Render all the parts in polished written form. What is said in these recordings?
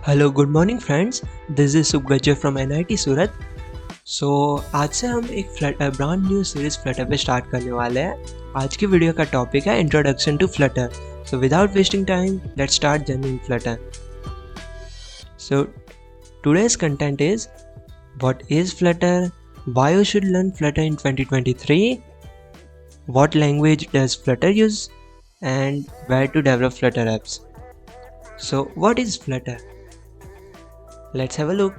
Hello good morning friends, this is Sugjay from NIT Surat. So आज से हम एक ब्रांड न्यू सीरीज फ्लटर पे स्टार्ट करने वाले हैं। आज की वीडियो का टॉपिक है introduction to Flutter. So without wasting time let's start journey in Flutter. So today's content is what is Flutter, why you should learn Flutter in 2023, what language does Flutter use, and where to develop Flutter apps. So what is Flutter? Let's have a look.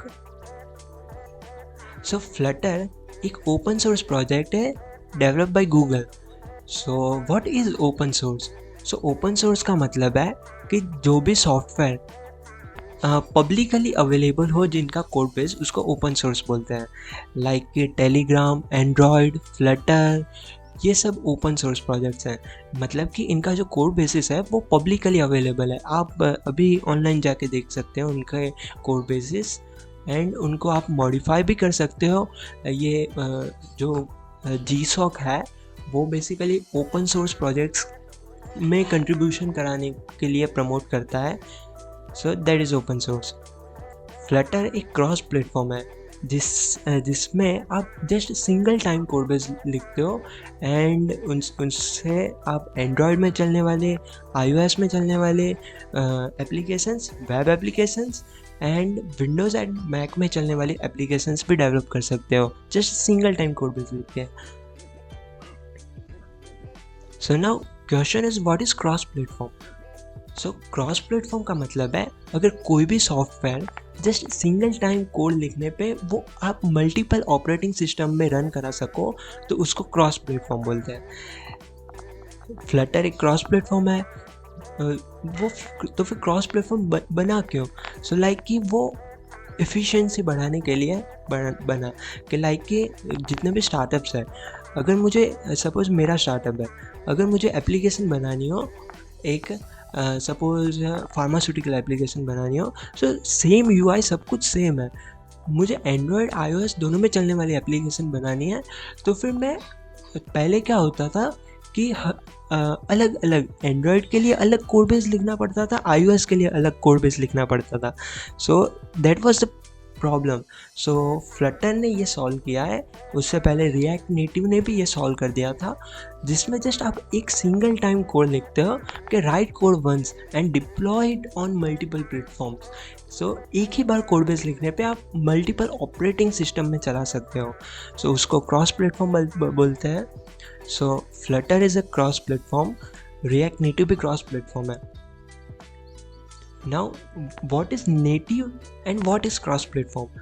So Flutter एक open source project है developed by Google. So what is open source? So open source का मतलब है कि जो भी software publicly available हो जिनका कोड बेस, उसको ओपन सोर्स बोलते हैं। लाइक कि टेलीग्राम, एंड्रॉयड, फ्लटर, ये सब ओपन सोर्स प्रोजेक्ट्स हैं। मतलब कि इनका जो कोड बेसिस है वो पब्लिकली अवेलेबल है। आप अभी ऑनलाइन जाके देख सकते हो उनके कोड बेसिस एंड उनको आप मॉडिफाई भी कर सकते हो। ये जो GSOC है वो बेसिकली ओपन सोर्स प्रोजेक्ट्स में कंट्रीब्यूशन कराने के लिए प्रमोट करता है। So that is open source. Flutter एक क्रॉस प्लेटफॉर्म है जिसमें आप just single time code base लिखते हो एंड उनसे आप एंड्रॉयड में चलने वाले, iOS में चलने वाले applications, web applications and Windows and Mac में चलने वाली एप्लीकेशंस भी डेवलप कर सकते हो just single time code base लिख के। So now question is what is cross platform. So cross platform का मतलब है अगर कोई भी software just single time code लिखने पे वो आप मल्टीपल ऑपरेटिंग सिस्टम में रन करा सको तो उसको क्रॉस प्लेटफॉर्म बोलते हैं। फ्लटर एक क्रॉस प्लेटफॉर्म है। वो तो फिर क्रॉस प्लेटफॉर्म बना क्यों? सो लाइक कि वो एफिशिएंसी बढ़ाने के लिए बना कि लाइक कि जितने भी स्टार्टअप्स हैं, अगर मुझे सपोज़ मेरा स्टार्टअप है, अगर मुझे एप्लीकेशन बनानी हो, एक सपोज फार्मास्यूटिकल एप्लीकेशन बनानी हो, सो सेम UI सब कुछ सेम है, मुझे एंड्रॉयड iOS दोनों में चलने वाली एप्लीकेशन बनानी है, तो फिर मैं पहले क्या होता था कि अलग अलग एंड्रॉयड के लिए अलग कोड बेस लिखना पड़ता था, iOS के लिए अलग कोड बेस लिखना पड़ता था। So that was the problem. So Flutter ने ये सॉल्व किया है। उससे पहले रिएक्ट नेटिव ने भी ये सॉल्व कर दिया था, जिसमें जस्ट आप एक सिंगल टाइम कोड लिखते हो कि write code once and deploy it on multiple platforms. So एक ही बार कोड बेस लिखने पे आप मल्टीपल ऑपरेटिंग सिस्टम में चला सकते हो। सो उसको क्रॉस प्लेटफॉर्म बोलते हैं। So Flutter is a cross platform, React Native भी क्रॉस प्लेटफॉर्म है। Now what is native and what is cross platform?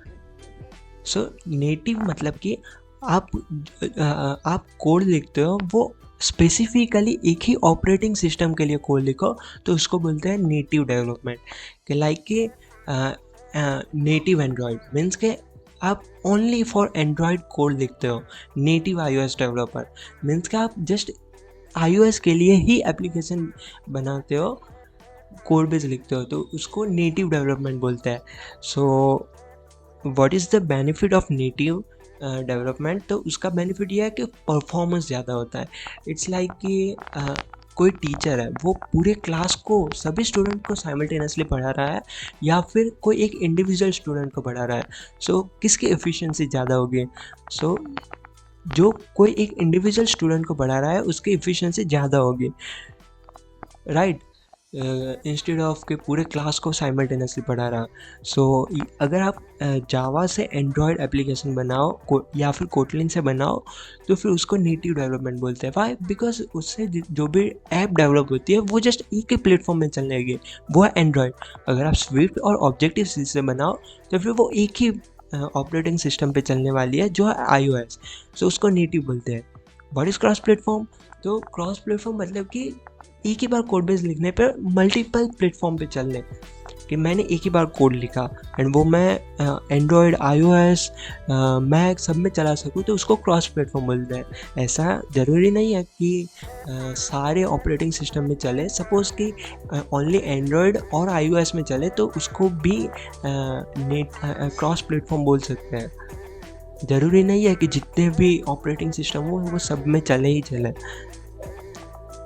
So native मतलब कि आप कोड लिखते हो वो स्पेसिफिकली एक ही ऑपरेटिंग सिस्टम के लिए कोड लिखो तो उसको बोलते हैं नेटिव डेवलपमेंट। कि लाइक कि नेटिव एंड्रॉयड मीन्स के आप ओनली फॉर एंड्रॉयड कोड लिखते हो। नेटिव iOS डेवलपर मीन्स कि आप जस्ट iOS के लिए ही एप्लीकेशन बनाते हो, कोड बेस लिखते हो, तो उसको नेटिव डेवलपमेंट बोलते हैं। सो what is the benefit of native development? तो उसका बेनिफिट ये है कि परफॉर्मेंस ज़्यादा होता है। इट्स लाइक कि कोई टीचर है, वो पूरे क्लास को, सभी स्टूडेंट को साइमल्टेनियसली पढ़ा रहा है या फिर कोई एक इंडिविजुअल स्टूडेंट को पढ़ा रहा है। सो किसकी एफिशिएंसी ज़्यादा होगी? सो जो कोई एक इंडिविजुअल स्टूडेंट को पढ़ा रहा है उसकी एफिशिएंसी ज़्यादा होगी, राइट? इंस्टेड ऑफ के पूरे क्लास को साइमल्टेनियसली पढ़ा रहा। सो अगर आप जावा से एंड्रॉयड एप्लीकेशन बनाओ या फिर कोटलिन से बनाओ तो फिर उसको नेटिव डेवलपमेंट बोलते हैं। वाई? बिकॉज उससे जो भी ऐप डेवलप होती है वो जस्ट एक ही प्लेटफॉर्म में चलने लगी, वो है एंड्रॉयड। अगर आप स्विफ्ट और ऑब्जेक्टिव सी से बनाओ तो फिर वो एक ही ऑपरेटिंग सिस्टम पे चलने वाली है जो है iOS। सो उसको नेटिव बोलते हैं। What is cross platform? तो क्रॉस प्लेटफॉर्म मतलब कि एक ही बार कोड बेस लिखने पर मल्टीपल प्लेटफॉर्म पे चलने, कि मैंने एक ही बार कोड लिखा एंड वो मैं एंड्रॉयड, iOS, मैक सब में चला सकूँ, तो उसको क्रॉस प्लेटफॉर्म बोलते हैं। ऐसा ज़रूरी नहीं है कि सारे ऑपरेटिंग सिस्टम में चले। सपोज़ कि ओनली एंड्रॉयड और iOS में चले तो उसको भी क्रॉस प्लेटफॉर्म बोल सकते हैं। ज़रूरी नहीं है कि जितने भी ऑपरेटिंग सिस्टम हो वो सब में चले ही चले।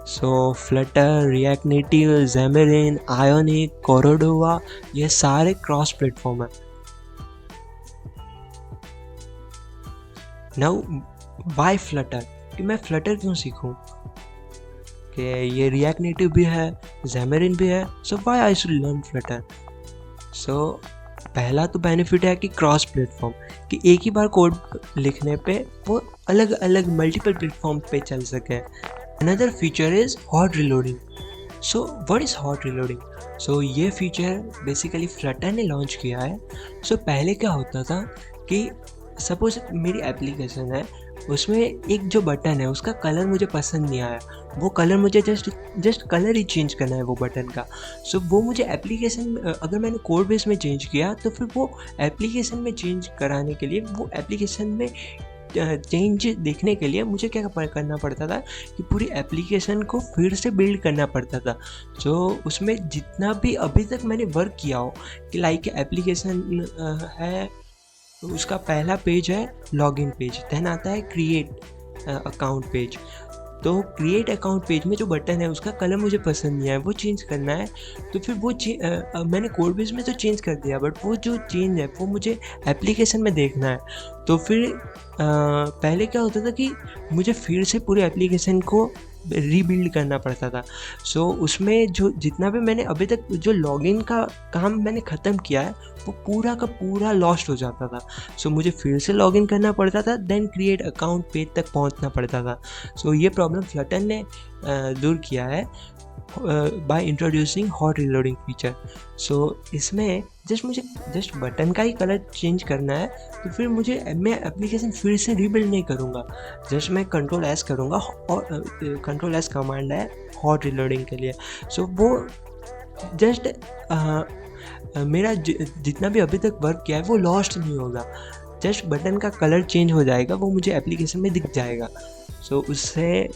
सो फ्लटर, रिएक्ट नेटिव, ज़ेमेरिन, आयोनिक, कोरोडोवा, ये सारे क्रॉस प्लेटफॉर्म है। नाउ वाई फ्लटर, कि मैं फ्लटर क्यों सीखूं, कि ये रिएक्ट नेटिव भी है, ज़ेमेरिन भी है, so why I should learn Flutter. So पहला तो बेनिफिट है कि क्रॉस प्लेटफॉर्म, कि एक ही बार कोड लिखने पे वो अलग अलग मल्टीपल प्लेटफॉर्म पे चल सके। Another feature is hot reloading. So what is hot reloading? So ये फीचर बेसिकली फ्लटर ने लॉन्च किया है। सो पहले क्या होता था कि सपोज मेरी एप्लीकेशन है, उसमें एक जो बटन है उसका कलर मुझे पसंद नहीं आया, वो कलर मुझे जस्ट कलर ही चेंज करना है वो बटन का। सो वो मुझे एप्लीकेशन अगर मैंने कोड बेस में चेंज किया तो फिर वो एप्लीकेशन में चेंज कराने के लिए, वो एप्लीकेशन में चेंज देखने के लिए मुझे क्या करना पड़ता था कि पूरी एप्लीकेशन को फिर से बिल्ड करना पड़ता था। जो उसमें जितना भी अभी तक मैंने वर्क किया हो, कि लाइक एप्लीकेशन है तो उसका पहला पेज है लॉगिन पेज, देन आता है क्रिएट अकाउंट पेज। तो क्रिएट अकाउंट पेज में जो बटन है उसका कलर मुझे पसंद नहीं आया, वो चेंज करना है। तो फिर वो मैंने कोड बेस में तो चेंज कर दिया, बट वो जो चेंज है वो मुझे एप्लीकेशन में देखना है। तो फिर पहले क्या होता था कि मुझे फिर से पूरे एप्लीकेशन को रीबिल्ड करना पड़ता था। सो उसमें जो जितना भी मैंने अभी तक जो लॉगिन का काम मैंने ख़त्म किया है वो पूरा का पूरा लॉस्ट हो जाता था। सो मुझे फिर से लॉगिन करना पड़ता था, देन क्रिएट अकाउंट पेज तक पहुंचना पड़ता था। सो ये प्रॉब्लम फ्लटर ने दूर किया है by introducing hot reloading feature. So इसमें मुझे बटन का ही कलर चेंज करना है, तो फिर मैं एप्लीकेशन फिर से रीबिल्ड नहीं करूँगा, जस्ट मैं कंट्रोल एस करूँगा, और कंट्रोल एस कमांड है हॉट रिलोडिंग के लिए। सो वो जस्ट मेरा जितना भी अभी तक वर्क किया है वो लॉस्ट नहीं होगा, जस्ट बटन का कलर चेंज हो जाएगा, वो मुझे एप्लीकेशन में दिख जाएगा। सो उससे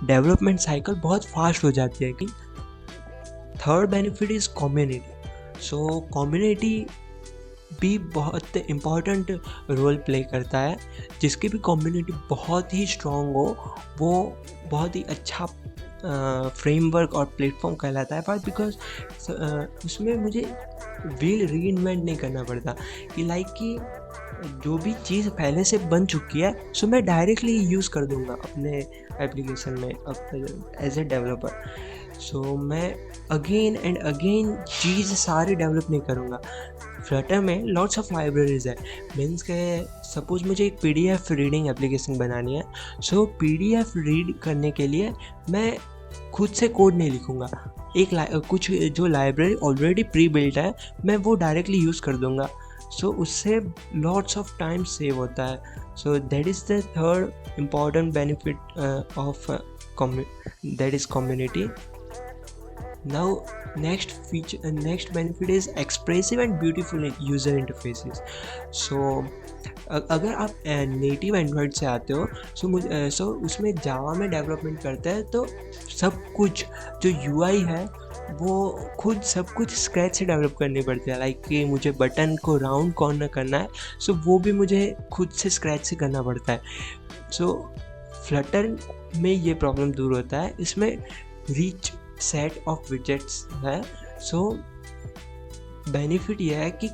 डेवलपमेंट साइकिल बहुत फास्ट हो जाती है। कि third benefit is community. So community भी बहुत इम्पॉर्टेंट रोल प्ले करता है। जिसकी भी कम्युनिटी बहुत ही स्ट्रॉन्ग हो, वो बहुत ही अच्छा फ्रेमवर्क और प्लेटफॉर्म कहलाता है। बट बिकॉज उसमें मुझे व्हील रीइन्वेंट नहीं करना पड़ता, कि लाइक कि जो भी चीज़ पहले से बन चुकी है सो मैं डायरेक्टली यूज़ कर दूंगा अपने एप्लीकेशन में एज ए डेवलपर। सो मैं अगेन एंड अगेन चीज़ सारी डेवलप नहीं करूँगा। फ्लटर में लॉट्स ऑफ लाइब्रेरीज है, मीन्स के सपोज मुझे एक PDF रीडिंग एप्लीकेशन बनानी है। सो PDF रीड करने के लिए मैं खुद से कोड नहीं लिखूँगा, कुछ जो लाइब्रेरी ऑलरेडी प्री बिल्ट है मैं वो डायरेक्टली यूज़ कर दूँगा। सो उससे लॉट्स ऑफ टाइम सेव होता है। So that is the third important benefit of that is community. Now next benefit is expressive and beautiful user interfaces. So अगर आप नेटिव एंड्रॉयड से आते हो सो उसमें जावा में डेवलपमेंट करते हैं, तो सब कुछ जो UI है वो खुद सब कुछ स्क्रैच से डेवलप करनी पड़ती है। लाइक कि मुझे बटन को राउंड कॉर्नर करना है, सो वो भी मुझे खुद से स्क्रैच से करना पड़ता है। सो फ्लटर में ये प्रॉब्लम दूर होता है, इसमें रिच सेट ऑफ विजेट्स है। सो बेनिफिट यह है कि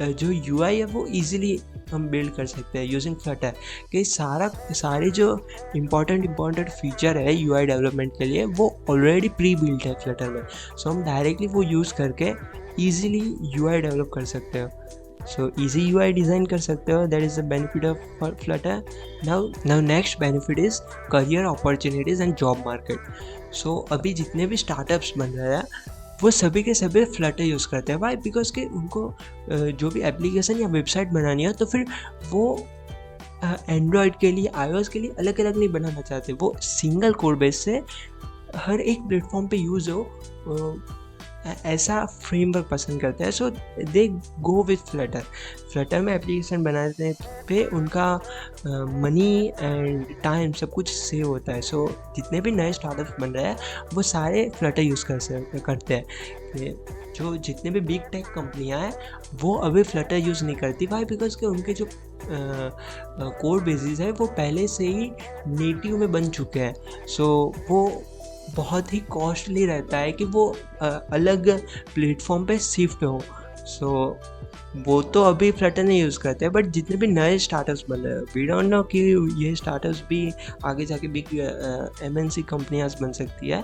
जो UI है वो इजीली हम बिल्ड कर सकते हैं यूजिंग फ्लटर, कि सारे जो इम्पॉर्टेंट फीचर है UI डेवलपमेंट के लिए वो ऑलरेडी प्री बिल्ट है फ्लटर में। सो हम डायरेक्टली वो यूज़ करके इजीली UI डेवलप कर सकते हो। सो इजी UI डिज़ाइन कर सकते हो, that is the benefit of Flutter. Now next benefit is career opportunities and job market. So अभी जितने भी स्टार्टअप्स बन रहे हैं वो सभी के सभी फ्लटर यूज़ करते हैं। वाई? बिकॉज कि उनको जो भी एप्लीकेशन या वेबसाइट बनानी है तो फिर वो एंड्रॉयड के लिए iOS के लिए अलग अलग नहीं बनाना चाहते, वो सिंगल कोड बेस से हर एक प्लेटफॉर्म पे यूज़ हो ऐसा फ्रेमवर्क पसंद करते हैं। सो दे गो विथ फ्लटर में एप्लीकेशन बनाने पे उनका मनी एंड टाइम सब कुछ सेव होता है। सो जितने भी नए स्टार्टअप्स बन रहे हैं वो सारे फ्लटर यूज़ करते हैं। जो जितने भी बिग टेक कंपनियां हैं वो अभी फ्लटर यूज़ नहीं करती। वाई? बिकॉज के उनके जो कोड बेसिस है वो पहले से ही नेटिव में बन चुके हैं, सो वो बहुत ही कॉस्टली रहता है कि वो अलग प्लेटफॉर्म पे शिफ्ट हो। सो वो तो अभी फ्लटर नहीं यूज़ करते हैं, बट जितने भी नए स्टार्टअप्स बन रहे हैं, वी डोंट नो कि ये स्टार्टअप्स भी आगे जाके बिग MNC कंपनियाँ बन सकती है।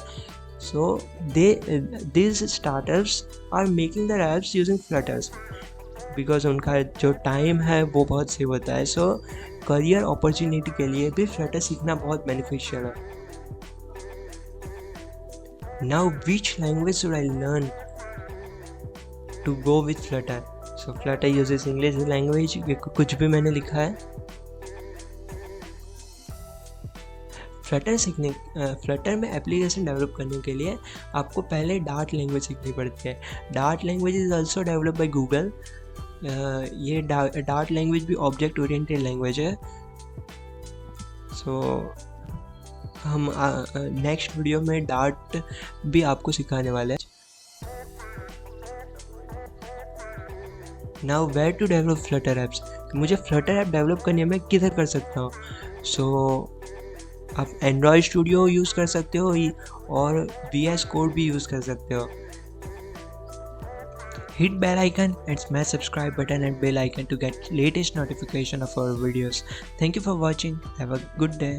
सो these startups are making their apps using Flutters because उनका जो टाइम है वो बहुत सेव होता है। सो करियर अपॉर्चुनिटी के लिए भी फ्लटर सीखना बहुत बेनिफिशियल है। Now which language should I learn to go with Flutter? So Flutter uses English language, कुछ भी मैंने लिखा है। फ्लटर में एप्लीकेशन डेवलप करने के लिए आपको पहले डार्ट लैंग्वेज सीखनी पड़ती है। Dart language is also develop by Google. ये डार्ट लैंग्वेज भी ऑब्जेक्ट ओरिएंटेड लैंग्वेज है। सो हम नेक्स्ट वीडियो में डार्ट भी आपको सिखाने वाले हैं। Now where to develop Flutter apps? मुझे फ्लटर ऐप डेवलप करनी है, मैं किधर कर सकता हूँ? सो आप एंड्रॉयड स्टूडियो यूज़ कर सकते हो और VS कोड भी यूज़ कर सकते हो। Hit bell icon and smash subscribe button and bell icon to get latest notification of our videos. Thank you for watching. Have a good day.